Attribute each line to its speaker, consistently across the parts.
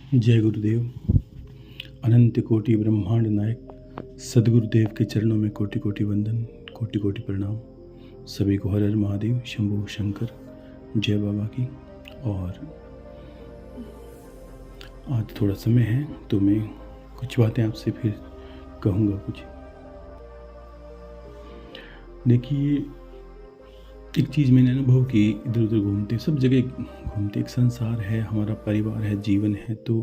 Speaker 1: जय गुरुदेव। अनंत कोटि ब्रह्मांड नायक सदगुरुदेव के चरणों में कोटि कोटि वंदन, कोटि कोटि प्रणाम। सभी को हर हर महादेव, शंभू शंकर, जय बाबा की। और आज थोड़ा समय है तो मैं कुछ बातें आपसे फिर कहूँगा कुछ। देखिए, एक चीज़ मैंने अनुभव की, इधर उधर घूमते, सब जगह घूमते, एक संसार है, हमारा परिवार है, जीवन है, तो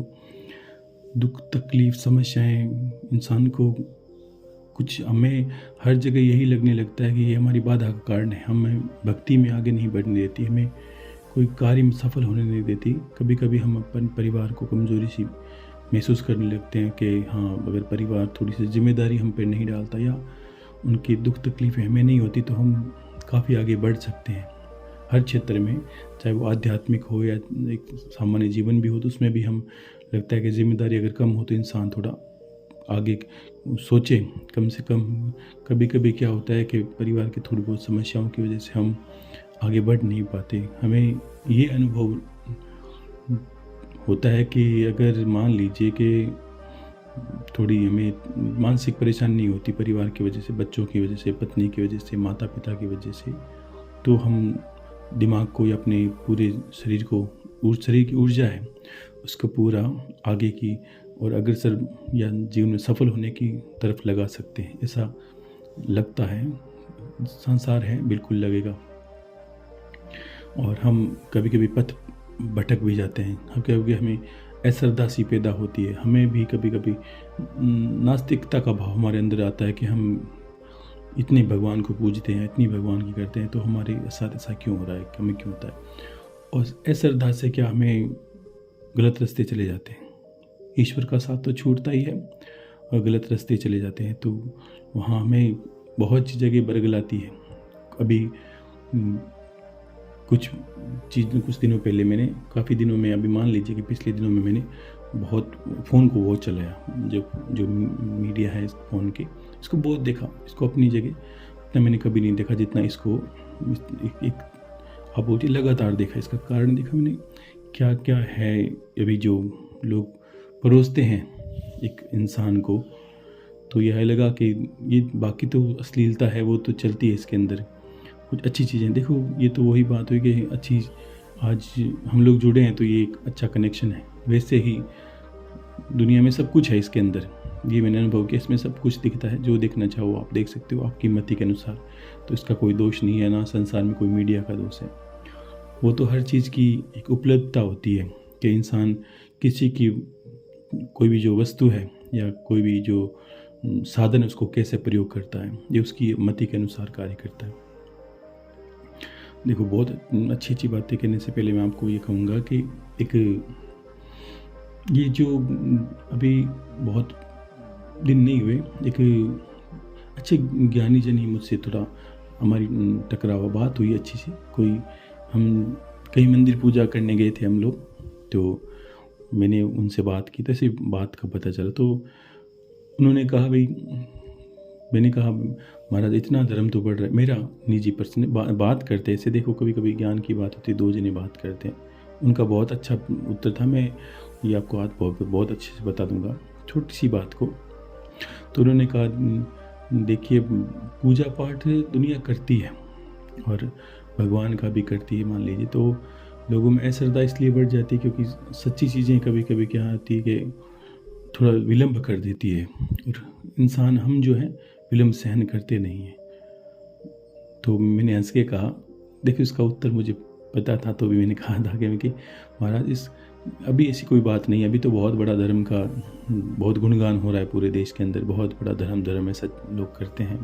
Speaker 1: दुख तकलीफ समस्याएं इंसान को कुछ, हमें हर जगह यही लगने लगता है कि ये हमारी बाधा का कारण है, हमें भक्ति में आगे नहीं बढ़ने देती, हमें कोई कार्य में सफल होने नहीं देती। कभी कभी हम अपन परिवार को कमज़ोरी सी महसूस करने लगते हैं कि हाँ, अगर परिवार थोड़ी सी जिम्मेदारी हम पे नहीं डालता या उनकी दुख तकलीफ़ें हमें नहीं होती तो हम काफ़ी आगे बढ़ सकते हैं हर क्षेत्र में, चाहे वो आध्यात्मिक हो या एक सामान्य जीवन भी हो। तो उसमें भी हम लगता है कि जिम्मेदारी अगर कम हो तो इंसान थोड़ा आगे सोचे। कम से कम कभी कभी क्या होता है कि परिवार की थोड़ी बहुत समस्याओं की वजह से हम आगे बढ़ नहीं पाते। हमें ये अनुभव होता है कि अगर मान लीजिए कि थोड़ी हमें मानसिक परेशानी नहीं होती परिवार की वजह से, बच्चों की वजह से, पत्नी की वजह से, माता पिता की वजह से, तो हम दिमाग को या अपने पूरे शरीर को, शरीर की ऊर्जा है उसको पूरा आगे की और अग्रसर या जीवन में सफल होने की तरफ लगा सकते हैं। ऐसा लगता है, संसार है, बिल्कुल लगेगा। और हम कभी कभी पथ भटक भी जाते हैं, हम कभी हमें असरदा सी पैदा होती है, हमें भी कभी कभी नास्तिकता का भाव हमारे अंदर आता है कि हम इतने भगवान को पूजते हैं, इतनी भगवान की करते हैं, तो हमारे साथ ऐसा क्यों हो रहा है, हमें क्यों होता है। और असरदा से क्या, हमें गलत रास्ते चले जाते हैं। ईश्वर का साथ तो छूटता ही है और गलत रास्ते चले जाते हैं, तो वहाँ हमें बहुत सी जगह बरगलाती है। अभी कुछ दिनों पहले मैंने, काफ़ी दिनों में, अभी मान लीजिए कि पिछले दिनों में मैंने बहुत फ़ोन को बहुत चलाया, जो मीडिया है इस फ़ोन के, इसको बहुत देखा। इसको अपनी जगह इतना मैंने कभी नहीं देखा जितना इसको एक आप बोलते लगातार देखा। इसका कारण देखा मैंने, क्या क्या है अभी जो लोग परोसते हैं एक इंसान को, तो यह लगा कि ये बाकी तो अश्लीलता है वो तो चलती है इसके अंदर, कुछ अच्छी चीज़ें देखो। ये तो वही बात हुई कि अच्छी, आज हम लोग जुड़े हैं तो ये एक अच्छा कनेक्शन है। वैसे ही दुनिया में सब कुछ है इसके अंदर, ये मैंने अनुभव किया, इसमें सब कुछ दिखता है, जो देखना चाहो आप देख सकते हो आपकी मति के अनुसार। तो इसका कोई दोष नहीं है, ना संसार में कोई मीडिया का दोष है। वो तो हर चीज़ की एक उपलब्धता होती है कि इंसान किसी की कोई भी जो वस्तु है या कोई भी जो साधन है उसको कैसे प्रयोग करता है, ये उसकी मति के अनुसार कार्य करता है। देखो, बहुत अच्छी अच्छी बातें कहने से पहले मैं आपको ये कहूँगा कि एक ये जो अभी बहुत दिन नहीं हुए, एक अच्छे ज्ञानी जन ही मुझसे थोड़ा हमारी टकराव बात हुई अच्छी सी। कोई, हम कहीं मंदिर पूजा करने गए थे हम लोग, तो मैंने उनसे बात की, तो ऐसी बात का पता चला। तो उन्होंने कहा, भाई, मैंने कहा महाराज इतना धर्म तो बढ़ रहा है। मेरा निजी पर्सन बात करते ऐसे, देखो कभी कभी ज्ञान की बात होती है, दो जने बात करते हैं। उनका बहुत अच्छा उत्तर था, मैं ये आपको आज बहुत अच्छे से बता दूंगा छोटी सी बात को। तो उन्होंने कहा, देखिए, पूजा पाठ दुनिया करती है और भगवान का भी करती है मान लीजिए, तो लोगों में असरदा इसलिए बढ़ जाती है क्योंकि सच्ची चीज़ें कभी कभी क्या आती है कि थोड़ा विलम्ब कर देती है, और इंसान हम जो है विलम्ब सहन करते नहीं हैं। तो मैंने हंस के कहा, देखो इसका उत्तर मुझे पता था, तो भी मैंने कहा था कि महाराज अभी ऐसी कोई बात नहीं है, अभी तो बहुत बड़ा धर्म का बहुत गुणगान हो रहा है पूरे देश के अंदर, बहुत बड़ा धर्म ऐसा लोग करते हैं,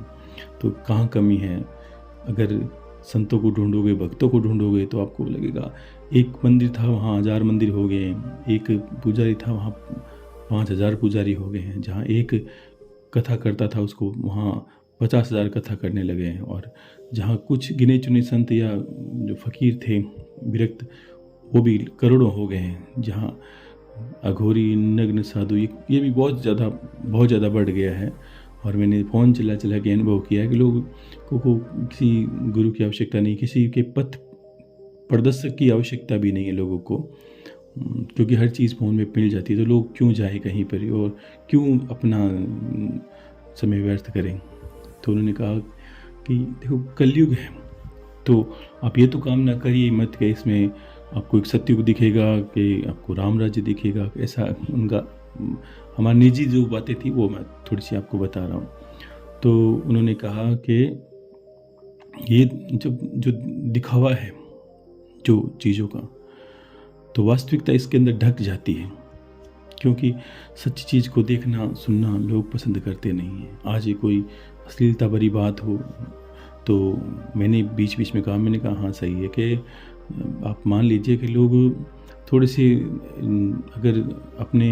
Speaker 1: तो कहाँ कमी है। अगर संतों को ढूंढोगे, भक्तों को ढूंढोगे, तो आपको लगेगा एक मंदिर था वहाँ 1000 मंदिर हो गए हैं, एक पुजारी था वहाँ 5000 पुजारी हो गए हैं, जहाँ एक कथा करता था उसको वहाँ 50,000 कथा करने लगे हैं, और जहाँ कुछ गिने चुने संत या जो फ़कीर थे विरक्त, वो भी करोड़ों हो गए हैं। जहाँ अघोरी नग्न साधु, ये भी बहुत ज़्यादा बढ़ गया है। और मैंने फ़ोन चला के अनुभव किया है कि लोग को किसी गुरु की आवश्यकता नहीं, किसी के पथ प्रदर्शक की आवश्यकता भी नहीं है लोगों को। क्योंकि हर चीज़ फ़ोन में मिल जाती है, तो लोग क्यों जाए कहीं पर और क्यों अपना समय व्यर्थ करें। तो उन्होंने कहा कि देखो कलयुग है, तो आप ये तो काम ना करिए मत कि इसमें आपको एक सत्युग दिखेगा कि आपको राम राज्य दिखेगा, ऐसा उनका हमारी निजी जो बातें थी वो मैं थोड़ी सी आपको बता रहा हूँ। तो उन्होंने कहा कि ये जब जो दिखावा है जो चीज़ों का, तो वास्तविकता इसके अंदर ढक जाती है, क्योंकि सच्ची चीज़ को देखना सुनना लोग पसंद करते नहीं हैं। आज ये कोई अश्लीलता भरी बात हो तो मैंने बीच बीच में कहा, मैंने कहा हाँ सही है कि आप मान लीजिए कि लोग थोड़े से अगर अपने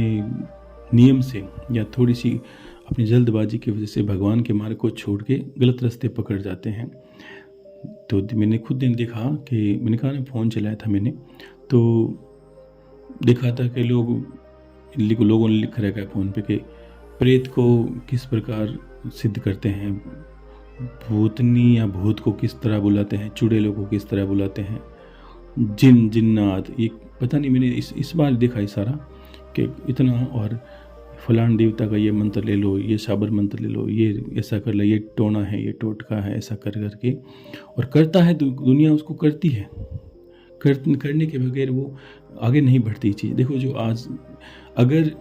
Speaker 1: नियम से या थोड़ी सी अपनी जल्दबाजी की वजह से भगवान के मार्ग को छोड़ के गलत रास्ते पकड़ जाते हैं। तो मैंने खुद दिन देखा कि मैंने कहा ना फ़ोन चलाया था मैंने, तो देखा था कि लोगों ने लिख रखा है फ़ोन पे कि प्रेत को किस प्रकार सिद्ध करते हैं, भूतनी या भूत को किस तरह बुलाते हैं, चुड़ैलों को किस तरह बुलाते हैं, जिन जिन्नात, ये पता नहीं मैंने इस बार देखा सारा कि इतना, और फलान देवता का ये मंत्र ले लो, ये साबर मंत्र ले लो, ये ऐसा कर लो, ये टोना है, ये टोटका है, ऐसा कर करके और करता है। दुनिया उसको करती है, करने के बगैर वो आगे नहीं बढ़ती चीज़। देखो जो आज अगर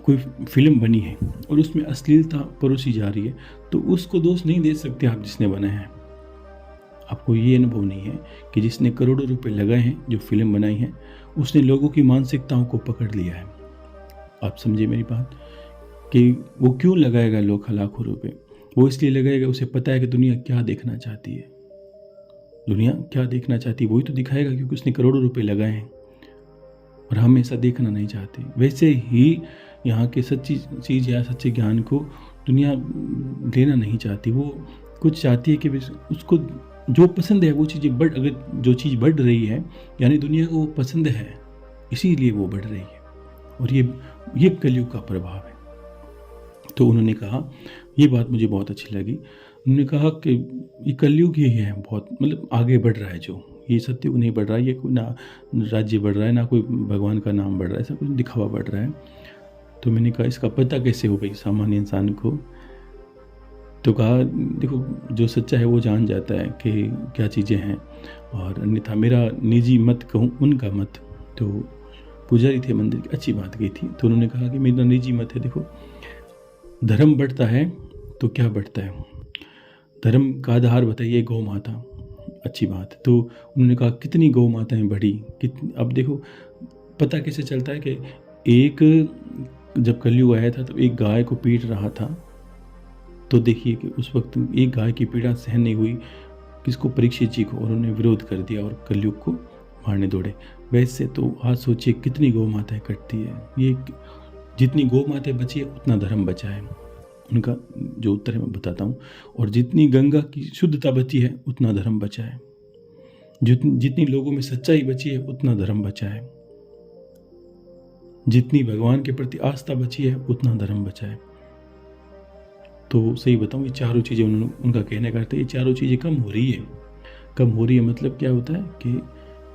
Speaker 1: कोई फिल्म बनी है और उसमें अश्लीलता परोसी जा रही है तो उसको दोष नहीं दे सकते आप जिसने बनाया है। आपको ये अनुभव नहीं है कि जिसने करोड़ों रुपए लगाए हैं, जो फिल्म बनाई है, उसने लोगों की मानसिकताओं को पकड़ लिया है। आप समझे मेरी बात कि वो क्यों लगाएगा लाखों रुपए? वो इसलिए लगाएगा, उसे पता है कि दुनिया क्या देखना चाहती है। दुनिया क्या देखना चाहती है वही तो दिखाएगा, क्योंकि उसने करोड़ों रुपए लगाए हैं और हम ऐसा देखना नहीं चाहते। वैसे ही यहाँ के सच्ची चीज़ या सच्चे ज्ञान को दुनिया लेना नहीं चाहती। वो कुछ चाहती है कि उसको जो पसंद है वो चीज़ें अगर जो चीज़ बढ़ रही है यानी दुनिया को वो पसंद है, इसीलिए वो बढ़ रही है, और ये कलयुग का प्रभाव है। तो उन्होंने कहा, ये बात मुझे बहुत अच्छी लगी। उन्होंने कहा कि ये कलयुग ही है, बहुत मतलब आगे बढ़ रहा है, जो ये सत्युग नहीं बढ़ रहा है, ये कोई ना राज्य बढ़ रहा है, ना कोई भगवान का नाम बढ़ रहा है, ऐसा कुछ दिखावा बढ़ रहा है। तो मैंने कहा इसका पता कैसे हो भाई सामान्य इंसान को? तो कहा देखो जो सच्चा है वो जान जाता है कि क्या चीज़ें हैं, और अन्यथा मेरा निजी मत कहूँ, उनका मत। तो पुजारी थे मंदिर की, अच्छी बात कही थी। तो उन्होंने कहा कि मेरा निजी मत है, देखो धर्म बढ़ता है तो क्या बढ़ता है, धर्म का आधार बताइए गौ माता, अच्छी बात। तो उन्होंने कहा कितनी गौ माताएं बढ़ी, अब देखो पता कैसे चलता है कि एक जब कलयुग आया था तो एक गाय को पीट रहा था, तो देखिए कि उस वक्त एक गाय की पीड़ा सहन नहीं हुई किसको, परीक्षित जी को, और उन्होंने विरोध कर दिया और कलयुग को मारने दौड़े। वैसे तो आज सोचिए कितनी गौ माताएं कटती है। ये जितनी गौ माताएं बची है उतना धर्म बचा है, उनका जो उत्तर है मैं बताता हूँ। और जितनी गंगा की शुद्धता बची है उतना धर्म बचा है, जितनी लोगों में सच्चाई बची है उतना धर्म बचा है, जितनी भगवान के प्रति आस्था बची है उतना धर्म बचा है। तो सही बताऊँ, ये चारों चीज़ें उनका कहने का अर्थ है, ये चारों चीज़ें कम हो रही है। कम हो रही है मतलब क्या होता है कि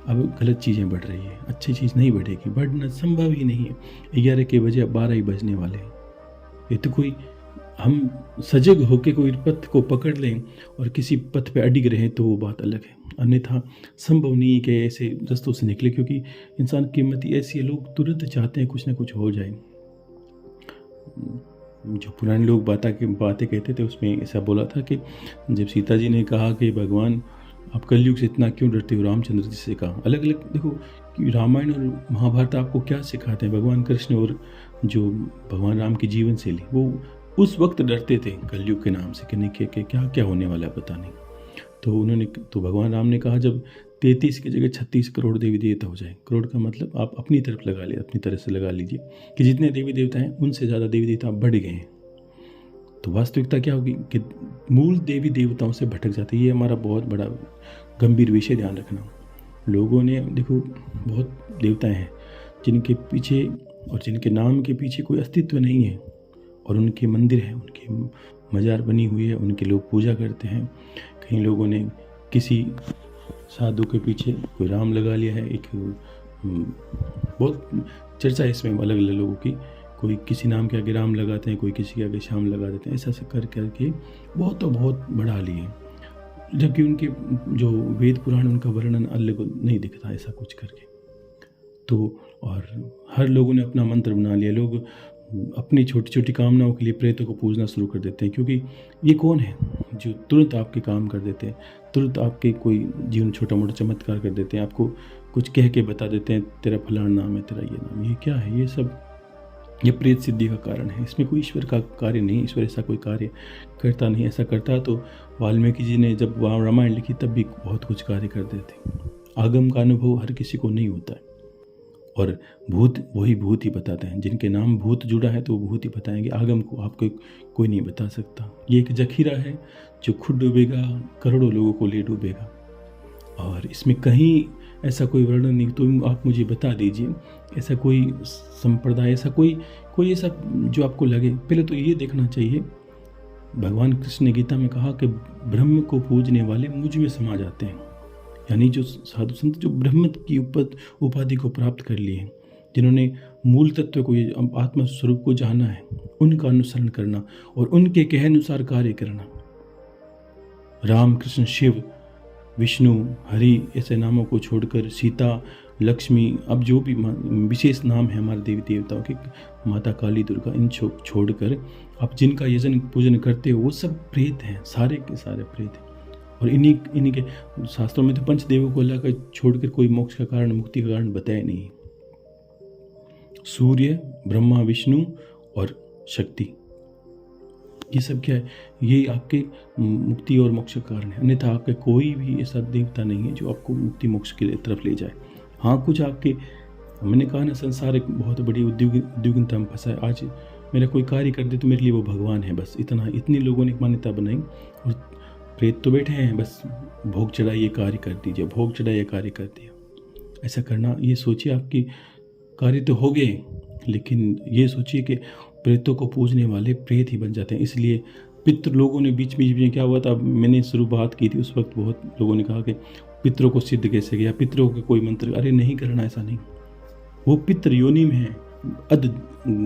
Speaker 1: अब गलत चीज़ें बढ़ रही है, अच्छी चीज़ नहीं बढ़ेगी, बढ़ना संभव ही नहीं है। 11 के बजे 12 ही बजने वाले हैं। ये तो कोई हम सजग होकर कोई पथ को पकड़ लें और किसी पथ पे अडिग रहें तो वो बात अलग है, अन्यथा संभव नहीं है कि ऐसे रास्तों से निकले, क्योंकि इंसान की मति ऐसी है, लोग तुरंत चाहते हैं कुछ ना कुछ हो जाए। जो पुराने लोग बातें कहते थे उसमें ऐसा बोला था कि जब सीता जी ने कहा कि भगवान आप कलयुग से इतना क्यों डरते हो, रामचंद्र जी से कहा। अलग अलग देखो कि रामायण और महाभारत आपको क्या सिखाते हैं, भगवान कृष्ण और जो भगवान राम की जीवन शैली, वो उस वक्त डरते थे कलयुग के नाम से कि नहीं कि क्या क्या होने वाला है पता नहीं। तो भगवान राम ने कहा जब 33 की जगह 36 करोड़ देवी देवता हो जाए, करोड़ का मतलब आप अपनी तरफ लगा लीजिए, अपनी तरह से लगा लीजिए कि जितने देवी देवता हैं उनसे ज़्यादा देवी देवता बढ़ गए हैं, तो वास्तविकता क्या होगी कि मूल देवी देवताओं से भटक जाते हैं। ये हमारा बहुत बड़ा गंभीर विषय, ध्यान रखना। लोगों ने देखो बहुत देवताएं हैं जिनके पीछे और जिनके नाम के पीछे कोई अस्तित्व नहीं है, और उनके मंदिर हैं, उनकी मजार बनी हुई है, उनके लोग पूजा करते हैं। कई लोगों ने किसी साधु के पीछे कोई राम लगा लिया है, एक बहुत चर्चा है इसमें अलग अलग लोगों की। कोई किसी नाम के आगे राम लगाते हैं, कोई किसी के आगे श्याम लगा देते हैं, ऐसा ऐसा कर करके बहुत तो बहुत बढ़ा लिए, जबकि उनके जो वेद पुराण उनका वर्णन अलग नहीं दिखता ऐसा कुछ करके। तो और हर लोगों ने अपना मंत्र बना लिया। लोग अपनी छोटी छोटी कामनाओं के लिए प्रेतों को पूजना शुरू कर देते हैं, क्योंकि ये कौन है जो तुरंत आपके काम कर देते हैं, तुरंत आपके कोई जीवन छोटा मोटा चमत्कार कर देते हैं, आपको कुछ कह के बता देते हैं तेरा फलाना नाम है, तेरा ये नाम। ये क्या है? ये सब ये प्रेत सिद्धि का कारण है। इसमें कोई ईश्वर का कार्य नहीं, ईश्वर ऐसा कोई कार्य करता नहीं। ऐसा करता तो वाल्मीकि जी ने जब वहाँ रामायण लिखी तब भी बहुत कुछ कार्य कर देते। आगम का अनुभव हर किसी को नहीं होता है, और भूत वही भूत ही बताते हैं। जिनके नाम भूत जुड़ा है तो वो भूत ही बताएंगे, आगम को आपको कोई नहीं बता सकता। ये एक जखीरा है जो खुद डूबेगा, करोड़ों लोगों को ले डूबेगा। और इसमें कहीं ऐसा कोई वर्णन नहीं, तो आप मुझे बता दीजिए ऐसा कोई संप्रदाय, ऐसा कोई ऐसा जो आपको लगे। पहले तो ये देखना चाहिए, भगवान कृष्ण ने गीता में कहा कि ब्रह्म को पूजने वाले मुझ में समा जाते हैं। यानी जो साधु संत जो ब्रह्म की उपाधि को प्राप्त कर लिए हैं, जिन्होंने मूल तत्व को, ये आत्मा स्वरूप को जाना है, उनका अनुसरण करना और उनके कहे अनुसार कार्य करना। राम, कृष्ण, शिव, विष्णु, हरि ऐसे नामों को छोड़कर सीता, लक्ष्मी, अब जो भी विशेष नाम है हमारे देवी देवताओं के, माता काली, दुर्गा, इन छोड़कर आप जिनका यजन पूजन करते हो वो सब प्रेत हैं, सारे के सारे प्रेत हैं। और इन्हीं के शास्त्रों में तो पंचदेवों को अल्लाह का छोड़कर कोई मोक्ष का कारण, मुक्ति का कारण बताया नहीं। सूर्य, ब्रह्मा, विष्णु और शक्ति, ये सब क्या है? ये आपके मुक्ति और मोक्ष का कारण है। अन्यथा आपके कोई भी ऐसा देवता नहीं है जो आपको मुक्ति मोक्ष की तरफ ले जाए। हाँ, कुछ आपके, मैंने कहा ना, संसार एक बहुत बड़ी उद्योगिता में फंसा है। आज मेरा कोई कार्य कर दे तो मेरे लिए वो भगवान है, बस इतना। इतनी लोगों ने मान्यता बनाई, और प्रेत तो बैठे हैं बस भोग चढ़ाइए, कार्य कर दीजिए, भोग चढ़ाइए, कार्य कर दिया। ऐसा करना, ये सोचिए आपकी कार्य तो हो गए, लेकिन ये सोचिए कि प्रेतों को पूजने वाले प्रेत ही बन जाते हैं। इसलिए पितृ लोगों ने बीच में क्या हुआ था, मैंने शुरू बात की थी, उस वक्त बहुत लोगों ने कहा कि पितरों को सिद्ध कैसे किया, पितरों के कोई मंत्र, अरे नहीं करना, ऐसा नहीं। वो पितृ योनि में है, अध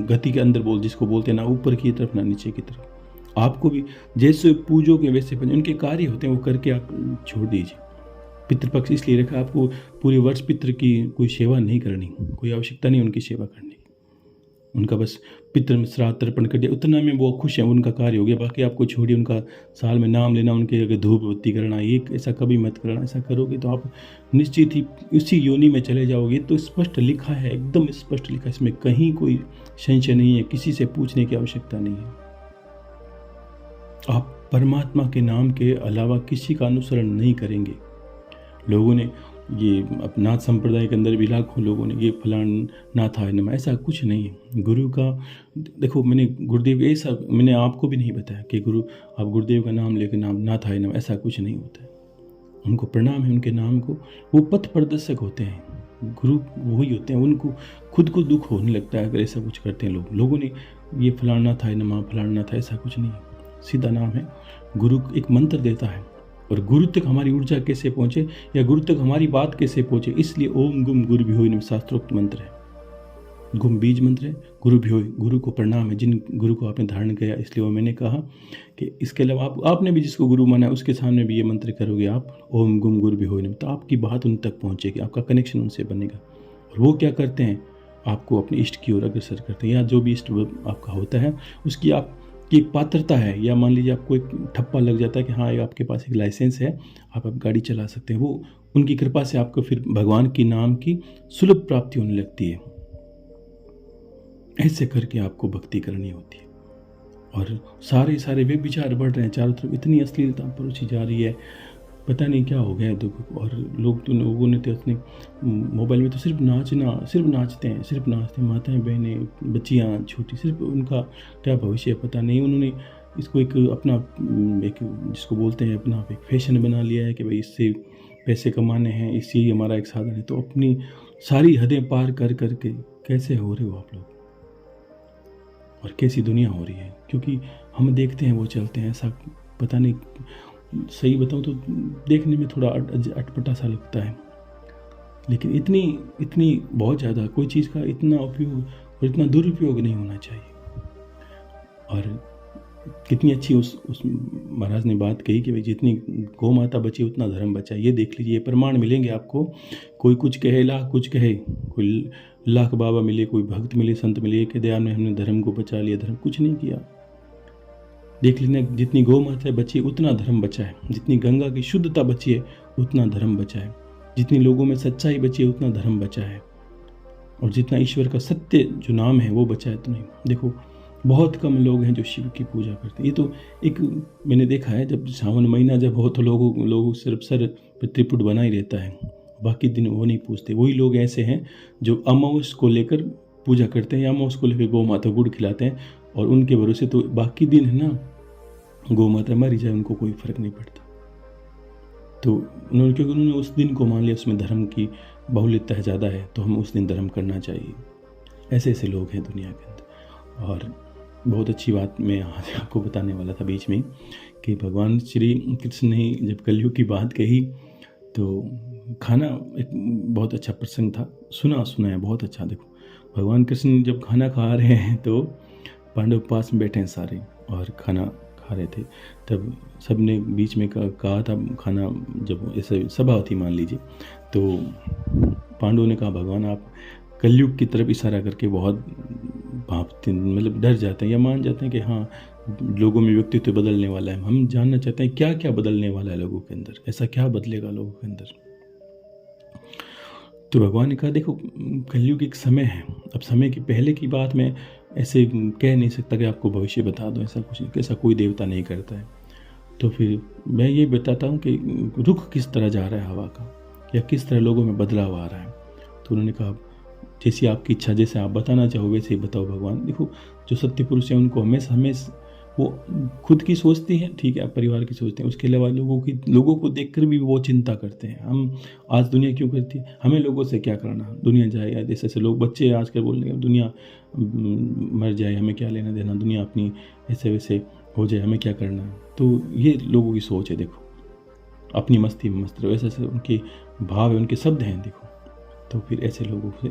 Speaker 1: गति के अंदर जिसको बोलते हैं, ना ऊपर की तरफ ना नीचे की तरफ। आपको भी जैसे पूजोगे वैसे बने, उनके कार्य होते हैं वो करके आप छोड़ दीजिए। पितृपक्ष इसलिए रखा, आपको पूरे वर्ष पितृ की कोई सेवा नहीं करनी, कोई आवश्यकता नहीं उनकी सेवा करने की। उनका बस पितृ श्राद्ध तर्पण कर दिया, उतना में वो खुश हैं, उनका कार्य हो गया। बाकी आपको छोड़िए, उनका साल में नाम लेना, उनके अगर धूप बत्ती करना, ये ऐसा कभी मत करना। ऐसा करोगे तो आप निश्चित ही उसी योनि में चले जाओगे। तो स्पष्ट लिखा है, एकदम स्पष्ट लिखा है, इसमें कहीं कोई संशय नहीं है, किसी से पूछने की आवश्यकता नहीं है। आप परमात्मा के नाम के अलावा किसी का अनुसरण नहीं करेंगे। लोगों ने ये नाथ संप्रदाय के अंदर भी लाखों लोगों ने ये फलान नाथाय नमः, ऐसा कुछ नहीं है। गुरु का देखो, मैंने गुरुदेव ऐसा मैंने आपको भी नहीं बताया कि आप गुरुदेव का नाम लेकर नाम नाथाय नमः, ऐसा कुछ नहीं होता है। उनको प्रणाम है, उनके नाम को, वो पथ प्रदर्शक होते हैं, गुरु वही होते हैं। उनको खुद को दुख होने लगता है अगर ऐसा कुछ करते हैं लोगों ने ये फलाना था नमः, फलाना था, ऐसा कुछ नहीं है। सीधा नाम है। गुरु एक मंत्र देता है, और गुरु तक हमारी ऊर्जा कैसे पहुँचे या गुरु तक हमारी बात कैसे पहुँचे, इसलिए ओम गुम गुरु भ्योई नमः शास्त्रोक्त मंत्र है। गुम बीज मंत्र है, गुरु भ्योई गुरु को प्रणाम है, जिन गुरु को आपने धारण किया। इसलिए वो मैंने कहा कि इसके अलावा आपने भी जिसको गुरु माना है उसके सामने भी ये मंत्र करोगे आप, ओम गुम गुरु भ्योई नमः, तो आपकी बात उन तक पहुँचेगी, आपका कनेक्शन उनसे बनेगा। और वो क्या करते हैं, आपको अपने इष्ट की ओर अग्रसर करते हैं, या जो भी इष्ट आपका होता है उसकी की एक पात्रता है, या मान लीजिए आपको एक ठप्पा लग जाता है कि हाँ आपके पास एक लाइसेंस है, आप अब गाड़ी चला सकते हैं, वो उनकी कृपा से आपको फिर भगवान की नाम की सुलभ प्राप्ति होने लगती है। ऐसे करके आपको भक्ति करनी होती है। और सारे वे विचार बढ़ रहे हैं चारों तरफ, इतनी अश्लीलता परोसी जा रही है, पता नहीं क्या हो गया है दुख। और लोगों ने तो अपने मोबाइल में तो सिर्फ नाचते हैं, माताएं बहनें बच्चियां छोटी, सिर्फ उनका क्या भविष्य है पता नहीं। उन्होंने इसको एक अपना एक जिसको बोलते हैं अपना एक फैशन बना लिया है कि भाई इससे पैसे कमाने हैं, इसी ही हमारा एक साधन है। तो अपनी सारी हदें पार कर करके कैसे हो रहे हो आप लोग, और कैसी दुनिया हो रही है। क्योंकि हम देखते हैं वो चलते हैं, ऐसा पता नहीं, सही बताऊं तो देखने में थोड़ा अटपटा सा लगता है। लेकिन इतनी इतनी बहुत ज़्यादा कोई चीज़ का इतना उपयोग और इतना दुरुपयोग नहीं होना चाहिए। और कितनी अच्छी उस महाराज ने बात कही कि भाई जितनी गौ माता बची उतना धर्म बचा। ये देख लीजिए, ये प्रमाण मिलेंगे आपको। कोई कुछ कहे, लाख कुछ कहे, कोई लाख बाबा मिले, कोई भक्त मिले, संत मिले कि दया में हमने धर्म को बचा लिया। धर्म कुछ नहीं किया। देख लीजिए, जितनी गौ माता बची उतना धर्म बचा है, जितनी गंगा की शुद्धता बची है उतना धर्म बचा है, जितनी लोगों में सच्चाई बची है उतना धर्म बचा है, और जितना ईश्वर का सत्य जो नाम है वो बचा है। तो नहीं, देखो बहुत कम लोग हैं जो शिव की पूजा करते हैं। ये तो एक मैंने देखा है, जब सावन महीना जब हो तो लोगों सिर्फ सर पे त्रिपुट बना ही रहता है, बाकी दिन वो नहीं पूछते। वही लोग ऐसे हैं जो अमावस को लेकर पूजा करते हैं, या अमावस को लेकर गौ माता गुड़ खिलाते हैं, और उनके भरोसे तो बाकी दिन है ना, गौ माता मरी जाए उनको कोई फर्क नहीं पड़ता। तो क्योंकि उन्होंने उस दिन को मान लिया उसमें धर्म की बहुल्यता ज़्यादा है, तो हम उस दिन धर्म करना चाहिए। ऐसे ऐसे लोग हैं दुनिया के अंदर। और बहुत अच्छी बात मैं आज आपको बताने वाला था बीच में, कि भगवान श्री कृष्ण ने जब कलयुग की बात कही तो खाना एक बहुत अच्छा प्रसंग था, सुना है बहुत अच्छा। देखो भगवान कृष्ण जब खाना खा रहे हैं तो पांडव पास में बैठे हैं सारे और खाना खा रहे थे, तब सब ने बीच में कहा था, खाना जब ऐसे सभा होती मान लीजिए, तो पांडवों ने कहा भगवान आप कलयुग की तरफ इशारा करके बहुत भापते, मतलब डर जाते हैं या मान जाते हैं कि हाँ लोगों में व्यक्तित्व बदलने वाला है। हम जानना चाहते हैं क्या क्या बदलने वाला है लोगों के अंदर, ऐसा क्या बदलेगा लोगों के अंदर। तो भगवान ने कहा देखो कलयुग एक समय है, अब समय की पहले की बात मैं ऐसे कह नहीं सकता कि आपको भविष्य बता दो, ऐसा कुछ ऐसा कोई देवता नहीं करता है। तो फिर मैं ये बताता हूँ कि रुख किस तरह जा रहा है हवा का, या किस तरह लोगों में बदलाव आ रहा है। तो उन्होंने कहा जैसी आपकी इच्छा, जैसे आप बताना चाहो वैसे ही बताओ भगवान। देखो जो सत्य पुरुष हैं उनको हमेशा वो खुद की सोचते हैं, ठीक है, परिवार की सोचते हैं, उसके अलावा लोगों को देखकर भी वो चिंता करते हैं। हम आज दुनिया क्यों करती है, हमें लोगों से क्या करना, दुनिया जाए या जैसे ऐसे लोग बच्चे आजकल बोलने लगे दुनिया मर जाए हमें क्या लेना देना, दुनिया अपनी ऐसे वैसे हो जाए हमें क्या करना। तो ये लोगों की सोच है। देखो अपनी मस्ती में मस्त रहो, ऐसे उनके भाव है, उनके शब्द हैं। देखो तो फिर ऐसे लोगों से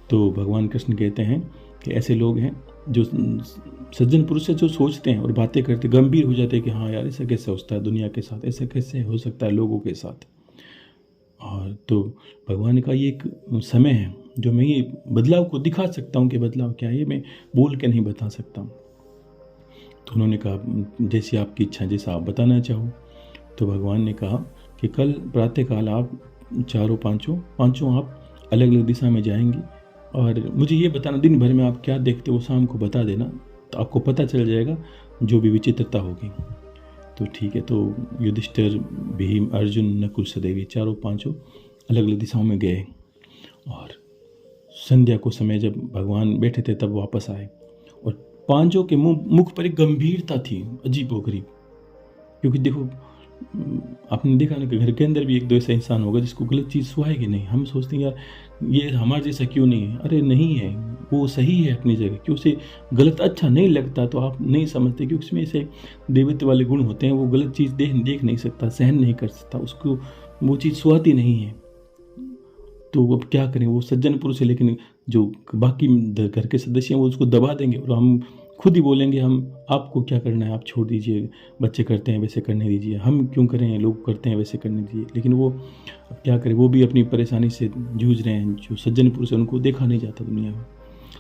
Speaker 1: तो भगवान कृष्ण कहते हैं कि ऐसे लोग हैं जो सज्जन पुरुष है, जो सोचते हैं और बातें करते गंभीर हो जाते हैं कि हाँ यार ऐसा कैसे होता है दुनिया के साथ, ऐसा कैसे हो सकता है लोगों के साथ। और तो भगवान का ये एक समय है जो मैं ये बदलाव को दिखा सकता हूँ कि बदलाव क्या है, ये मैं बोल के नहीं बता सकता। तो उन्होंने कहा जैसी आपकी इच्छा, जैसा आप बताना चाहो। तो भगवान ने कहा कि कल प्रातःकाल आप पांचों आप अलग अलग दिशा में जाएंगे, और मुझे ये बताना दिन भर में आप क्या देखते हो, शाम को बता देना, तो आपको पता चल जाएगा जो भी विचित्रता होगी। तो ठीक है। तो युधिष्ठिर, भीम, अर्जुन, नकुल, सहदेव पांचों अलग अलग दिशाओं में गए, और संध्या को समय जब भगवान बैठे थे तब वापस आए, और पांचों के मुख पर एक गंभीरता थी अजीबोगरीब। क्योंकि देखो आपने देखा ना कि घर के अंदर भी एक दो ऐसा इंसान होगा जिसको गलत चीज़ सुहाएगी नहीं। हम सोचते हैं यार ये हमारे जैसा क्यों नहीं है, अरे नहीं है, वो सही है अपनी जगह। क्यों उसे गलत अच्छा नहीं लगता तो आप नहीं समझते, क्योंकि उसमें ऐसे देवत्व वाले गुण होते हैं। वो गलत चीज़ देख नहीं सकता, सहन नहीं कर सकता, उसको वो चीज़ सुहाती नहीं है। तो अब क्या करें, वो सज्जन पुरुष है, लेकिन जो बाकी घर के सदस्य हैं वो उसको दबा देंगे, और हम खुद ही बोलेंगे हम आपको क्या करना है, आप छोड़ दीजिए, बच्चे करते हैं वैसे करने दीजिए, हम क्यों करें, लोग करते हैं वैसे करने दीजिए। लेकिन वो अब क्या करें, वो भी अपनी परेशानी से जूझ रहे हैं। जो सज्जन पुरुष है उनको देखा नहीं जाता दुनिया में।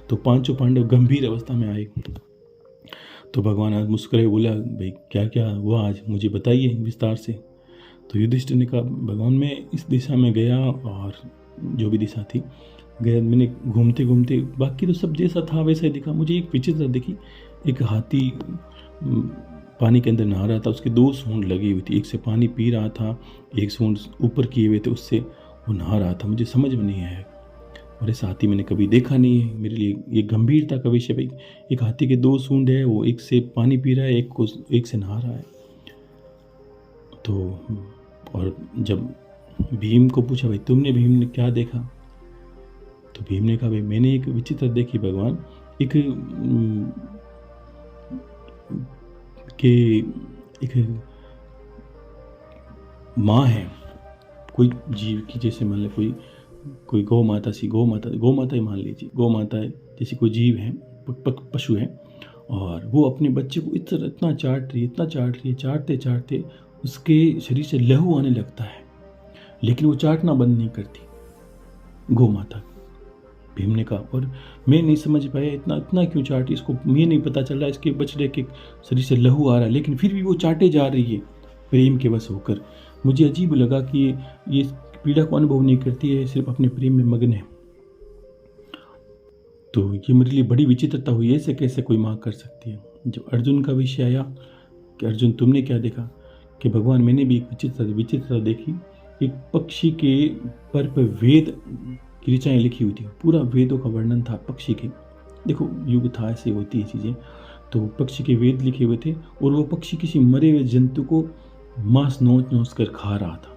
Speaker 1: तो पांचों पांडव गंभीर अवस्था में आए। तो भगवान आज मुस्कुराए, बोला भाई क्या क्या हुआ आज, मुझे बताइए विस्तार से। तो युधिष्ठिर ने कहा भगवान मैं इस दिशा में गया, और जो भी दिशा थी गया, मैंने घूमते घूमते बाकी तो सब जैसा था वैसा ही दिखा। मुझे एक विचित्रता दिखी, एक हाथी पानी के अंदर नहा रहा था, उसके दो सूंड लगी हुई थी, एक से पानी पी रहा था, एक सूंड ऊपर किए हुए थे, उससे वो नहा रहा था। मुझे समझ में नहीं आया, और ऐसा हाथी मैंने कभी देखा नहीं है। मेरे लिए ये गंभीरता का विषय भाई, एक हाथी के दो सूंड है, वो एक से पानी पी रहा है, एक से नहा रहा है। तो और जब भीम को पूछा भाई तुमने, भीम ने क्या देखा, तो भीम ने कहा भाई मैंने एक विचित्र देखी भगवान, एक माँ है कोई जीव की, जैसे मान लो कोई कोई गौ माता ही मान लीजिए, गौ माता जैसी कोई जीव है, पशु है, और वो अपने बच्चे को इतना चाट रही है, चाटते चाटते उसके शरीर से लहू आने लगता है, लेकिन वो चाटना बंद नहीं करती गौ माता। भीम ने कहा, और मैं नहीं समझ पाया इतना क्यों चाटी, इसको ये नहीं पता चल रहा इसके बछड़े के शरीर से लहू आ रहा है, लेकिन फिर भी वो चाटे जा रही है प्रेम के वश होकर। मुझे अजीब लगा कि ये पीड़ा को अनुभव नहीं करती है, सिर्फ अपने प्रेम में मग्न है। तो ये मेरे लिए बड़ी विचित्रता हुई, ऐसे कैसे कोई माँ कर सकती है। जब अर्जुन का विषय आया कि अर्जुन तुमने क्या देखा, कि भगवान मैंने भी एक विचित्रता देखी। एक पक्षी के पर वेद की ऋचाएँ लिखी हुई थी, पूरा वेदों का वर्णन था पक्षी के। देखो युग था, ऐसे होती है चीज़ें। तो पक्षी के वेद लिखे हुए थे, और वो पक्षी किसी मरे हुए जंतु को मांस नोच कर खा रहा था।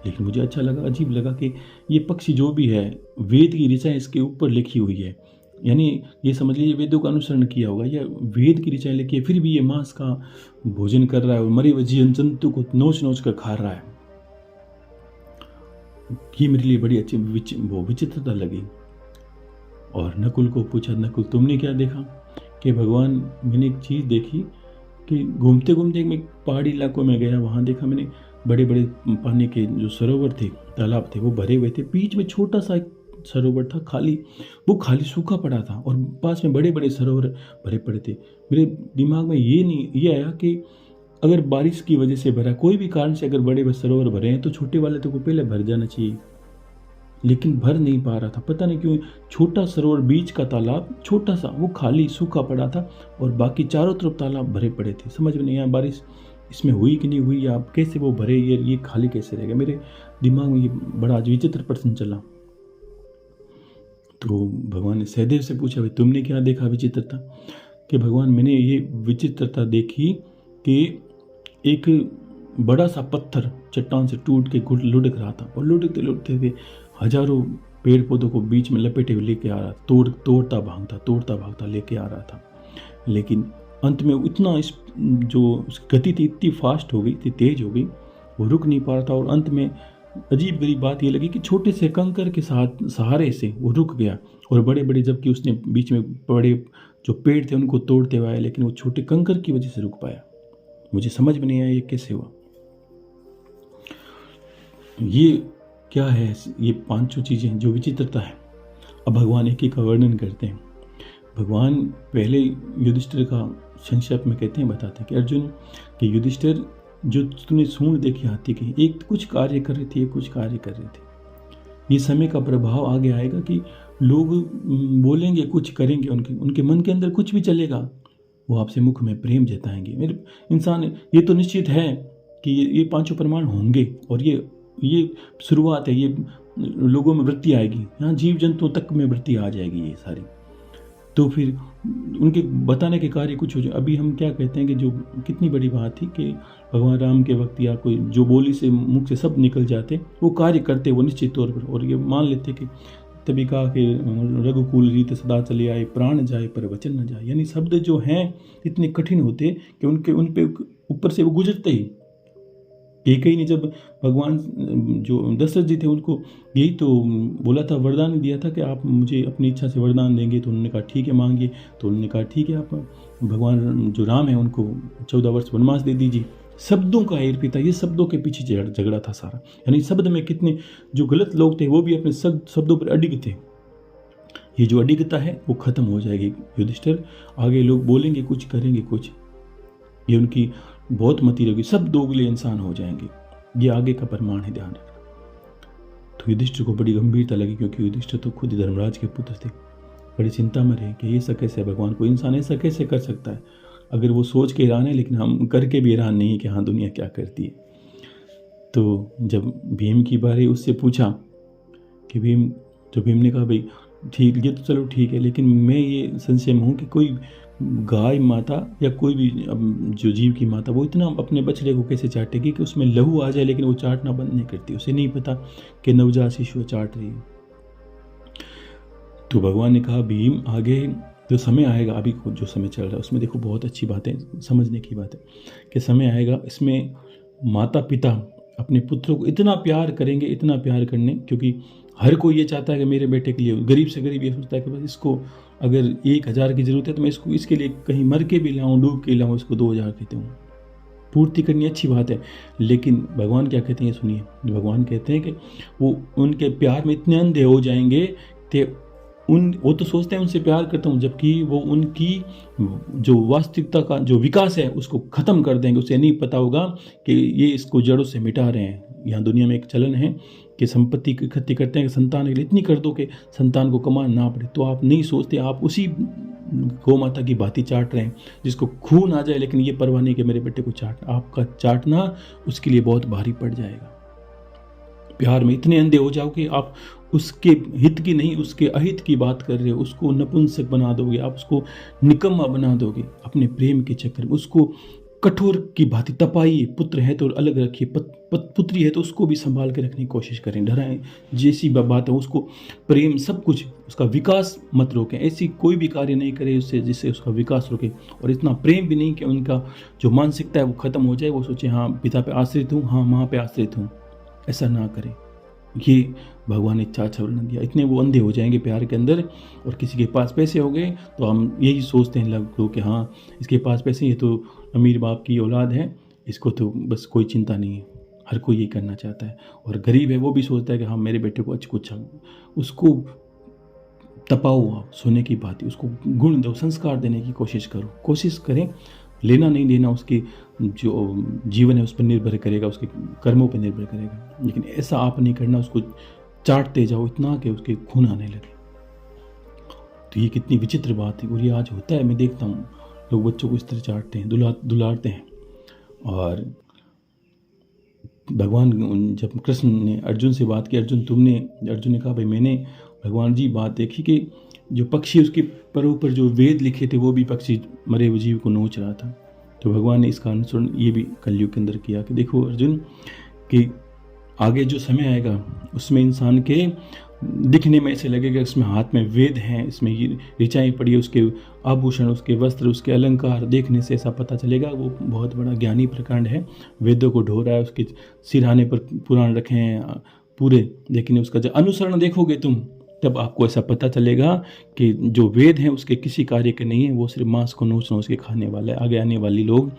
Speaker 1: लेकिन मुझे अच्छा लगा, अजीब लगा कि ये पक्षी जो भी है, वेद की ऋचाएँ इसके ऊपर लिखी हुई है, यानी ये समझ लीजिए वेदों का अनुसरण किया होगा, या वेद की ऋचाएँ लिखी है, फिर भी ये मांस का भोजन कर रहा है और मरे हुए जंतु को नोच कर खा रहा है। ये मेरे लिए बड़ी अच्छी विचित्रता लगी। और नकुल को पूछा, नकुल तुमने क्या देखा, कि भगवान मैंने एक चीज़ देखी कि घूमते घूमते मैं पहाड़ी इलाकों में गया, वहाँ देखा मैंने बड़े बड़े पानी के जो सरोवर थे, तालाब थे, वो भरे हुए थे। बीच में छोटा सा एक सरोवर था खाली, वो खाली सूखा पड़ा था, और पास में बड़े बड़े सरोवर भरे पड़े थे। मेरे दिमाग में ये आया कि अगर बारिश की वजह से भरा, कोई भी कारण से अगर बड़े बड़े सरोवर भरे हैं, तो छोटे वाले तो को पहले भर जाना चाहिए, लेकिन भर नहीं पा रहा था। पता नहीं क्यों छोटा सरोवर, बीच का तालाब छोटा सा, वो खाली सूखा पड़ा था, और बाकी चारों तरफ तालाब भरे पड़े थे। समझ में नहीं आया बारिश इसमें हुई कि नहीं हुई, या कैसे वो भरे, ये खाली कैसे रह गया। मेरे दिमाग में ये बड़ा विचित्र प्रश्न चला। तो भगवान ने सहदेव से पूछा, भाई तुमने क्या देखा विचित्रता, कि भगवान मैंने ये विचित्रता देखी कि एक बड़ा सा पत्थर चट्टान से टूट के लुढ़क रहा था, और लुढ़कते लुढ़कते हजारों पेड़ पौधों को बीच में लपेटे हुए लेके आ रहा, तोड़ता भागता लेके आ रहा था। लेकिन अंत में इतना जो गति थी इतनी फास्ट हो गई, इतनी तेज हो गई, वो रुक नहीं पा रहा था। और अंत में अजीब गरीब बात ये लगी कि छोटे से कंकर के सहारे से वो रुक गया, और बड़े बड़े जबकि उसने बीच में बड़े जो पेड़ थे उनको तोड़ते हुए आया, लेकिन वो छोटे कंकर की वजह से रुक पाया। मुझे समझ में नहीं आया ये कैसे हुआ। ये क्या है, ये पांचों चीज़ें जो विचित्रता है। अब भगवान एक एक का वर्णन करते हैं। भगवान पहले युधिष्ठिर का संक्षेप में कहते हैं, बताते हैं कि अर्जुन कि युधिष्ठिर जो तूने सूंड देखी हाथी की, एक कुछ कार्य कर रही थी, एक कुछ कार्य कर रही थी। ये समय का प्रभाव आगे आएगा कि लोग बोलेंगे, कुछ करेंगे, उनके मन के अंदर कुछ भी चलेगा, वो आपसे मुख में प्रेम जताएंगे। मेरे इंसान, ये तो निश्चित है कि ये पांचों प्रमाण होंगे, और ये शुरुआत है, ये लोगों में वृत्ति आएगी, यहाँ जीव जंतुओं तक में वृत्ति आ जाएगी ये सारी। तो फिर उनके बताने के कार्य कुछ हो जाए। अभी हम क्या कहते हैं कि जो कितनी बड़ी बात थी कि भगवान राम के वक्त या कोई जो बोली से मुख से सब निकल जाते, वो कार्य करते वो निश्चित तौर पर, और ये मान लेते कि तभी कहा कि रघुकुल रीत सदा चले आए, प्राण जाए पर वचन न जाए। यानी शब्द जो हैं इतने कठिन होते कि उन पे ऊपर से वो गुजरते ही। कई ने जब भगवान जो दशरथ जी थे उनको यही तो बोला था, वरदान दिया था कि आप मुझे अपनी इच्छा से वरदान देंगे, तो उन्होंने कहा ठीक है मांगिए। तो उन्होंने कहा ठीक है, आप भगवान जो राम है उनको 14 वर्ष वनवास दे दीजिए। शब्दों का हेरफेर था, ये शब्दों के पीछे झगड़ा था सारा। यानी शब्द में कितने जो गलत लोग थे वो भी अपने शब्दों पर अडिग थे। ये जो अडिगता है वो खत्म हो जाएगी युधिष्ठिर। आगे लोग बोलेंगे कुछ, करेंगे कुछ, ये उनकी बहुत मती रहेगी, सब दोगले इंसान हो जाएंगे। ये आगे का प्रमाण है, ध्यान रखना। तो युधिष्ठिर को बड़ी गंभीरता लगी, क्योंकि युधिष्ठिर तो खुद धर्मराज के पुत्र थे। बड़ी चिंता में रहे कि ये ऐसा कैसे, भगवान को इंसान ऐसा कैसे कर सकता है। अगर वो सोच के हैरान है, लेकिन हम करके भी हैरान नहीं है कि हाँ दुनिया क्या करती है। तो जब भीम की बारी उससे पूछा कि भीम ने कहा भाई ठीक, ये तो चलो ठीक है, लेकिन मैं ये संशय में हूँ कि कोई गाय माता या कोई भी जो जीव की माता वो इतना अपने बछड़े को कैसे चाटेगी कि उसमें लहू आ जाए, लेकिन वो चाटना बंद नहीं करती। उसे नहीं पता कि नवजात शिशु चाट रही है। तो भगवान ने कहा भीम, आगे जो समय आएगा, अभी जो समय चल रहा है उसमें देखो बहुत अच्छी बात है, समझने की बात है कि समय आएगा, इसमें माता पिता अपने पुत्रों को इतना प्यार करेंगे, इतना प्यार करने, क्योंकि हर कोई ये चाहता है कि मेरे बेटे के लिए, गरीब से गरीब ये सोचता है कि बस इसको अगर 1,000 की ज़रूरत है तो मैं इसके लिए कहीं मर के भी लाऊं, डूब के लाऊं, इसको 2,000 के दूं। पूर्ति करनी अच्छी बात है, लेकिन भगवान क्या कहते हैं सुनिए। भगवान कहते हैं कि वो उनके प्यार में इतने अंधे हो जाएंगे कि वो तो सोचते हैं उनसे प्यार करता हूँ, जबकि वो उनकी जो वास्तविकता का जो विकास है उसको ख़त्म कर देंगे। उसे नहीं पता होगा कि ये इसको जड़ों से मिटा रहे हैं। यहाँ दुनिया में एक चलन है कि संपत्ति इकट्ठी करते हैं कि संतान के लिए इतनी कर दो कि संतान को कमाना ना पड़े। तो आप नहीं सोचते, आप उसी गौ माता की भांति चाट रहे हैं जिसको खून आ जाए, लेकिन ये परवाह नहीं कि मेरे बेटे को आपका चाटना उसके लिए बहुत भारी पड़ जाएगा। प्यार में इतने अंधे हो जाओ कि आप उसके हित की नहीं, उसके अहित की बात कर रहे हो, उसको नपुंसक बना दोगे, आप उसको निकम्मा बना दोगे अपने प्रेम के चक्कर में। उसको कठोर की भांति तपाइए। पुत्र है तो अलग रखिए, पुत्री है तो उसको भी संभाल के रखने की कोशिश करें। डराएं जैसी बात है, उसको प्रेम सब कुछ, उसका विकास मत रोकें। ऐसी कोई भी कार्य नहीं करे उससे जिससे उसका विकास रोके, और इतना प्रेम भी नहीं कि उनका जो मानसिकता है वो ख़त्म हो जाए, वो सोचे हाँ पिता पे आश्रित हूँ, हाँ माँ पे आश्रित हूँ। ऐसा ना करें। ये भगवान ने इच्छा वर्णन दिया। इतने वो अंधे हो जाएंगे प्यार के अंदर, और किसी के पास पैसे हो गए तो हम यही सोचते हैं लोग कि हाँ इसके पास पैसे, ये तो अमीर बाप की औलाद है, इसको तो बस कोई चिंता नहीं है। हर कोई ये करना चाहता है। और गरीब है वो भी सोचता है कि हाँ मेरे बेटे को कुछ उसको तपाओ आप सोने की बात, उसको गुण दो, संस्कार देने की कोशिश करो। कोशिश करें, लेना नहीं देना उसकी जो जीवन है उस पर निर्भर करेगा, उसके कर्मों पर निर्भर करेगा। लेकिन ऐसा आप नहीं करना, उसको चाटते जाओ इतना कि उसके खून आने लगे। तो ये कितनी विचित्र बात है, और ये आज होता है। मैं देखता हूँ लोग बच्चों को इस तरह चाटते हैं, दुलारते हैं। और भगवान जब कृष्ण ने अर्जुन से बात की, अर्जुन ने कहा भाई मैंने भगवान जी बात देखी कि जो पक्षी उसके परों पर जो वेद लिखे थे वो भी पक्षी मरे हुए जीव को नोच रहा था। तो भगवान ने इसका अनुसरण ये भी कलयुग के अंदर किया कि देखो अर्जुन कि आगे जो समय आएगा उसमें इंसान के दिखने में ऐसे लगेगा इसमें हाथ में वेद हैं, इसमें ये ऋचाएँ पड़ी है, उसके आभूषण, उसके वस्त्र, उसके अलंकार देखने से ऐसा पता चलेगा वो बहुत बड़ा ज्ञानी प्रकांड है, वेदों को ढो रहा है, उसके सिरहाने पर पुराण रखे हैं पूरे। लेकिन उसका जब अनुसरण देखोगे तुम, तब आपको ऐसा पता चलेगा कि जो वेद हैं उसके किसी कार्य के नहीं है, वो सिर्फ मांस को नोच के खाने वाला है। आगे आने वाली लोग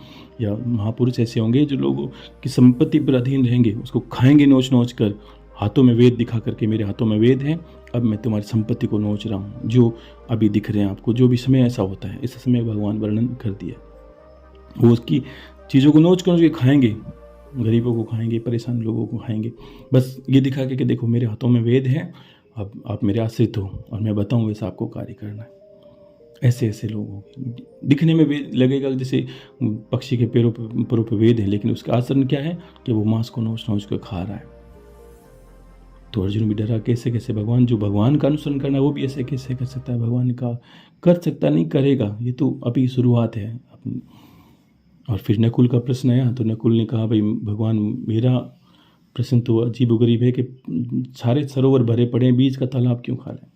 Speaker 1: या महापुरुष ऐसे होंगे जो लोगों की संपत्ति पर अधीन रहेंगे, उसको खाएंगे नोच कर, हाथों में वेद दिखा करके मेरे हाथों में वेद है, अब मैं तुम्हारी संपत्ति को नोच रहा हूँ। जो अभी दिख रहे हैं आपको, जो भी समय ऐसा होता है, इस समय भगवान वर्णन कर दिया। वो उसकी चीज़ों को नोच के खाएंगे, गरीबों को खाएंगे, परेशान लोगों को खाएंगे, बस ये दिखा के कि देखो मेरे हाथों में वेद है, अब आप मेरे आश्रित हो और मैं बताऊँ वैसा आपको कार्य करना है। ऐसे लोग दिखने में वेद लगेगा जैसे पक्षी के परों पे वेद है, लेकिन उसका आचरण क्या है कि वो मांस को नोच के खा रहा है। तो अर्जुन भी डरा, कैसे भगवान, जो भगवान का अनुसरण करना है वो भी ऐसे कैसे कर सकता है, भगवान का कर सकता नहीं, करेगा, ये तो अभी शुरुआत है। और फिर नकुल का प्रश्न आया, तो नकुल ने कहा भाई भगवान मेरा प्रश्न तो अजीब गरीब है कि सारे सरोवर भरे पड़े हैं, बीच का तालाब क्यों खा रहे हैं।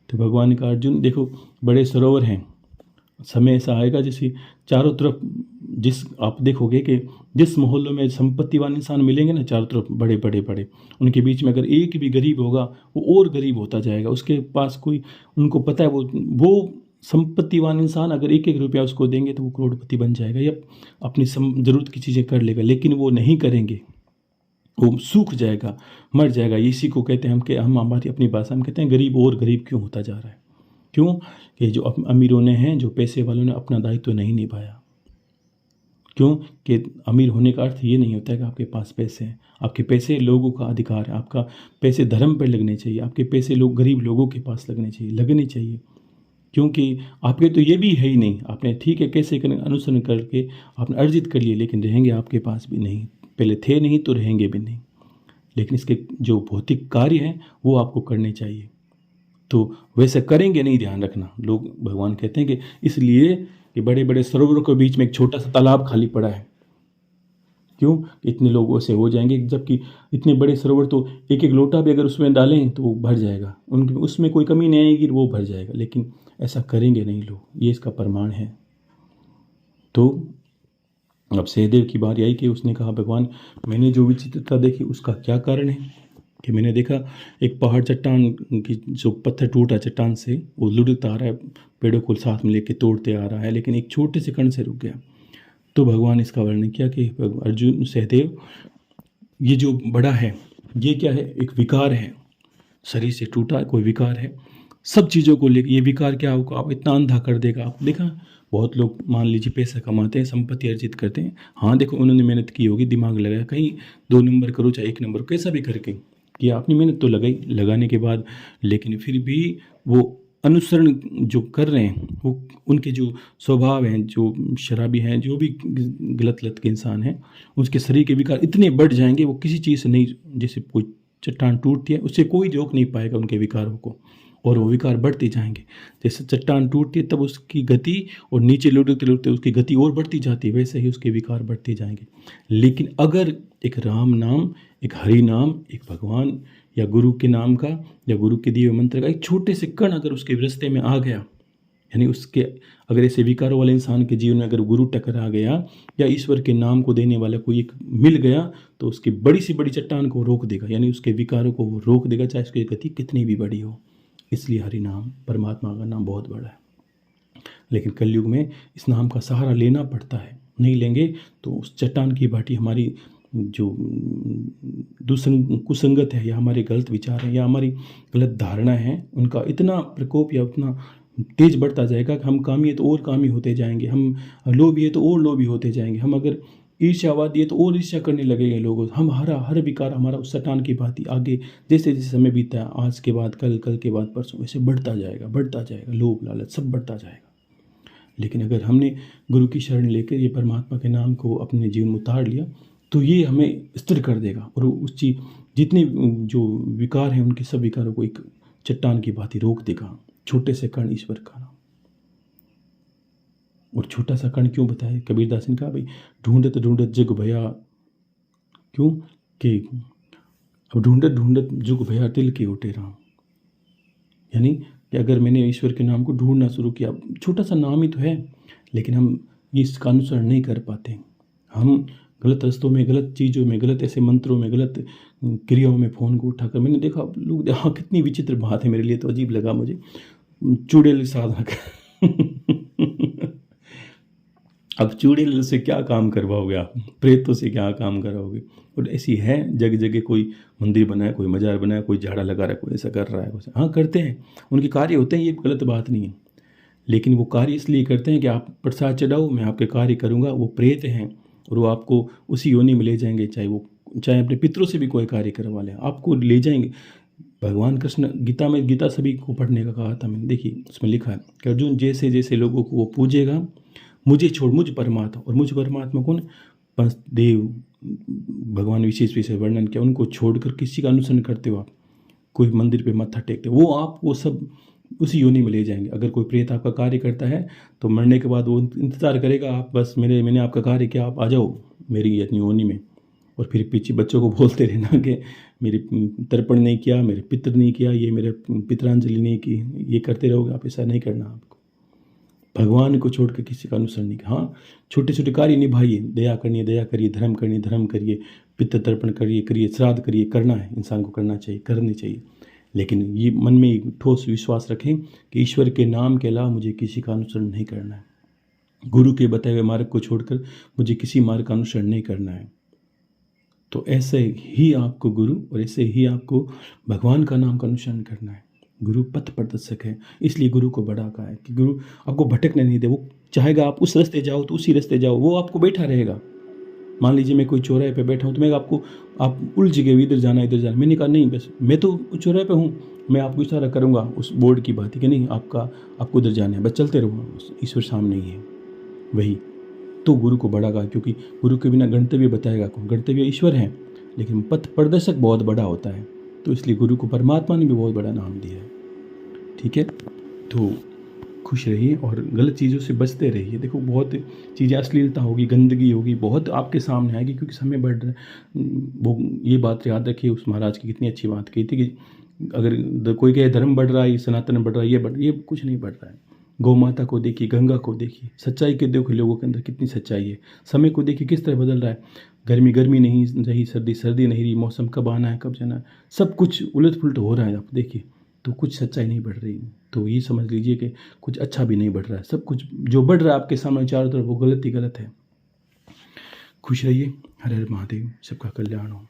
Speaker 1: तो भगवान ने कहा अर्जुन देखो बड़े सरोवर हैं, समय ऐसा आएगा जैसे चारों तरफ आप देखोगे कि जिस मोहल्लों में संपत्तिवान इंसान मिलेंगे ना, चारों तरफ बड़े, उनके बीच में अगर एक भी गरीब होगा वो और गरीब होता जाएगा। उसके पास कोई, उनको पता है वो संपत्तिवान इंसान अगर 1-1 रुपया उसको देंगे तो वो करोड़पति बन जाएगा या अपनी ज़रूरत की चीज़ें कर लेगा। लेकिन वो नहीं करेंगे, वो सूख जाएगा, मर जाएगा। इसी को कहते हैं हम हमारी अपनी भाषा में कहते हैं गरीब और गरीब क्यों होता जा रहा है। क्यों कि जो अमीरों ने हैं, जो पैसे वालों ने अपना दायित्व नहीं निभाया। क्यों कि अमीर होने का अर्थ ये नहीं होता है कि आपके पास पैसे हैं। आपके पैसे लोगों का अधिकार है, आपका पैसे धर्म पर लगने चाहिए, आपके पैसे गरीब लोगों के पास लगने चाहिए। क्योंकि आपके तो ये भी है ही नहीं, आपने ठीक है कैसे अनुसरण करके आपने अर्जित कर लिए, लेकिन रहेंगे आपके पास भी नहीं, पहले थे नहीं तो रहेंगे भी नहीं। लेकिन इसके जो भौतिक कार्य हैं वो आपको करने चाहिए, तो वैसे करेंगे नहीं, ध्यान रखना। लोग भगवान कहते हैं कि इसलिए कि बड़े बड़े सरोवरों के बीच में एक छोटा सा तालाब खाली पड़ा है। क्यों? इतने लोगों से हो जाएंगे, जबकि इतने बड़े सरोवर तो 1-1 लोटा भी अगर उसमें डालें तो वो भर जाएगा, उसमें कोई कमी नहीं आएगी, वो भर जाएगा। लेकिन ऐसा करेंगे नहीं लोग, ये इसका प्रमाण है। तो अब सहदेव की बारी आई कि उसने कहा भगवान मैंने जो विचित्रता देखी उसका क्या कारण है। कि मैंने देखा एक पहाड़ चट्टान की जो पत्थर टूटा चट्टान से वो लुढ़कता आ रहा है, पेड़ों को साथ में लेके तोड़ते आ रहा है, लेकिन एक छोटे से कण से रुक गया। तो भगवान इसका वर्णन किया कि अर्जुन सहदेव ये जो बड़ा है ये क्या है, एक विकार है, शरीर से टूटा कोई विकार है, सब चीज़ों को लेकर ये विकार क्या होगा, आप इतना अंधा कर देगा। आप देखा बहुत लोग मान लीजिए पैसा कमाते हैं, संपत्ति अर्जित करते हैं, हाँ देखो उन्होंने मेहनत की होगी, दिमाग लगाया, कहीं 2 नंबर करो चाहे 1 नंबर, कैसा भी करके किया, अपनी मेहनत तो लगाई, लगाने के बाद लेकिन फिर भी वो अनुसरण जो कर रहे हैं, वो उनके जो स्वभाव हैं, जो शराबी हैं, जो भी गलत लत के इंसान हैं, उसके शरीर के विकार इतने बढ़ जाएंगे, वो किसी चीज़ से नहीं, जैसे कोई चट्टान टूटती है उससे कोई रोक नहीं पाएगा उनके विकारों को, और वो विकार बढ़ते जाएंगे। जैसे चट्टान टूटती है तब उसकी गति और नीचे लुढ़कते लुढ़कते उसकी गति और बढ़ती जाती है, वैसे ही उसके विकार बढ़ते जाएंगे। लेकिन अगर एक राम नाम, एक हरि नाम, एक भगवान या गुरु के नाम का या गुरु के दिए हुए मंत्र का एक छोटे से कण अगर उसके रास्ते में आ गया, यानी उसके अगर ऐसे विकारों वाले इंसान के जीवन में अगर गुरु टकरा गया या ईश्वर के नाम को देने वाला कोई एक मिल गया, तो उसकी बड़ी से बड़ी चट्टान को रोक देगा, यानी उसके विकारों को वो रोक देगा, चाहे उसकी गति कितनी भी बड़ी हो। इसलिए हरि नाम, परमात्मा का नाम बहुत बड़ा है। लेकिन कलयुग में इस नाम का सहारा लेना पड़ता है, नहीं लेंगे तो उस चट्टान की भांति हमारी जो कुसंगत है या हमारे गलत विचार हैं या हमारी गलत धारणा है, उनका इतना प्रकोप या उतना तेज बढ़ता जाएगा कि हम कामी है तो और कामी होते जाएंगे, हम लोभी है तो और लोभी होते जाएंगे, हम अगर ईर्ष्यावादी है तो और ईर्ष्या करने लगेंगे लोगों, हम हर विकार हमारा उस चट्टान की भांति आगे जैसे जैसे समय बीतता है, आज के बाद कल, कल के बाद परसों, वैसे बढ़ता जाएगा, लोभ लालच सब बढ़ता जाएगा। लेकिन अगर हमने गुरु की शरण लेकर ये परमात्मा के नाम को अपने जीवन में उतार लिया तो ये हमें स्थिर कर देगा, और उस चीज जितने जो विकार हैं उनके सब विकारों को एक चट्टान की भांति रोक देगा। छोटे से कण ईश्वर का नाम। और छोटा सा कण क्यों बताया, कबीरदास ने कहा भाई ढूंढत ढूंढत जग भया, क्यों कि अब ढूंढत ढूंढत जुग भया तिल के ओटे राम, यानी कि अगर मैंने ईश्वर के नाम को ढूंढना शुरू किया, छोटा सा नाम ही तो है, लेकिन हम इसका अनुसरण नहीं कर पाते, हम गलत रास्तों में, गलत चीज़ों में, गलत ऐसे मंत्रों में, गलत क्रियाओं में फ़ोन को उठाकर, मैंने देखा लोग, हाँ कितनी विचित्र बात है, मेरे लिए तो अजीब लगा मुझे, चुड़ैल साधक अब चुड़ैल से क्या काम करवाओगे आप, प्रेतों से क्या काम कराओगे। और ऐसी है जगह जगह, कोई मंदिर बनाया, कोई मजार बनाया, कोई झाड़ा लगा रहा है, कोई ऐसा कर रहा है, हाँ करते हैं, उनके कार्य होते हैं, ये गलत बात नहीं है, लेकिन वो कार्य इसलिए करते हैं कि आप प्रसाद चढ़ाओ, मैं आपके कार्य करूँगा, वो प्रेत हैं और वो आपको उसी योनि में ले जाएंगे, चाहे अपने पितरों से भी कोई कार्य करवा लें, आपको ले जाएंगे। भगवान कृष्ण गीता में, गीता सभी को पढ़ने का कहा था मैंने, देखिए उसमें लिखा है कि अर्जुन जैसे जैसे लोगों को वो पूजेगा, मुझे छोड़, मुझ परमात्मा, और मुझ परमात्मा कौन, पंचदेव भगवान विशेष विषय वर्णन किया, उनको छोड़कर किसी का अनुसरण करते हो आप, कोई मंदिर पे मत्था टेकते हो, वो आप वो सब उसी योनि में ले जाएंगे। अगर कोई प्रेत आपका कार्य करता है तो मरने के बाद वो इंतज़ार करेगा, आप बस मैंने आपका कार्य किया, आप आ जाओ मेरी अपनी योनि में, और फिर पीछे बच्चों को बोलते रहना कि मेरे तर्पण नहीं किया, मेरे पितृ नहीं किया, ये मेरे पितरांजलि नहीं की, ये करते रहोगे आप, ऐसा नहीं करना आपको। भगवान को छोड़ कर किसी का अनुसरण नहीं। हाँ छोटे छोटे कार्य निभाइए, दया करनी है दया करिए, धर्म करनी है धर्म करिए, पितृ तर्पण करिए, श्राद्ध करिए, करना है, इंसान को करना चाहिए, करनी चाहिए, लेकिन ये मन में एक ठोस विश्वास रखें कि ईश्वर के नाम के अलावा मुझे किसी का अनुसरण नहीं करना है, गुरु के बताए हुए मार्ग को छोड़कर मुझे किसी मार्ग का अनुसरण नहीं करना है। तो ऐसे ही आपको गुरु और ऐसे ही आपको भगवान का नाम का अनुसरण करना है। गुरु पथ प्रदर्शक है, इसलिए गुरु को बड़ा कहा है कि गुरु आपको भटकने नहीं दे, वो चाहेगा आप उस रास्ते जाओ तो उसी रास्ते जाओ, वो आपको बैठा रहेगा। मान लीजिए मैं कोई चौराहे पे बैठा हूँ तो मैं आपको, आप उलझ गए इधर जाना इधर जाना, मैंने कहा नहीं बस मैं तो चौराहे पे हूँ, मैं आपको इशारा करूँगा उस बोर्ड की बात है कि नहीं आपको उधर जाना है, बस चलते रहो, ईश्वर सामने ही है। वही तो गुरु को बड़ा कहा, क्योंकि गुरु के बिना गंतव्य बताएगा कौन, गंतव्य ईश्वर है, लेकिन पथ प्रदर्शक बहुत बड़ा होता है, तो इसलिए गुरु को परमात्मा ने भी बहुत बड़ा नाम दिया है। ठीक है, तो खुश रहिए और गलत चीज़ों से बचते रहिए। देखो बहुत चीज़ें, अश्लीलता होगी, गंदगी होगी, बहुत आपके सामने आएगी, क्योंकि समय बढ़ रहा है। वो ये बात याद रखिए, उस महाराज की कितनी अच्छी बात कही थी कि अगर कोई कहे धर्म बढ़ रहा है, सनातन बढ़ रहा है, ये कुछ नहीं बढ़ रहा है। गौ माता को देखिए, गंगा को देखिए, सच्चाई के देखिए लोगों के अंदर कितनी सच्चाई है। समय को देखिए किस तरह बदल रहा है, गर्मी गर्मी नहीं रही, सर्दी सर्दी नहीं रही, मौसम कब आना है कब जाना है, सब कुछ उलट पुलट हो रहा है। आप देखिए तो कुछ सच्चाई नहीं बढ़ रही। तो ये समझ लीजिए कि कुछ अच्छा भी नहीं बढ़ रहा है, सब कुछ जो बढ़ रहा है आपके सामने चारों तरफ वो गलत ही गलत है। खुश रहिए। हर हर महादेव, सबका कल्याण हो।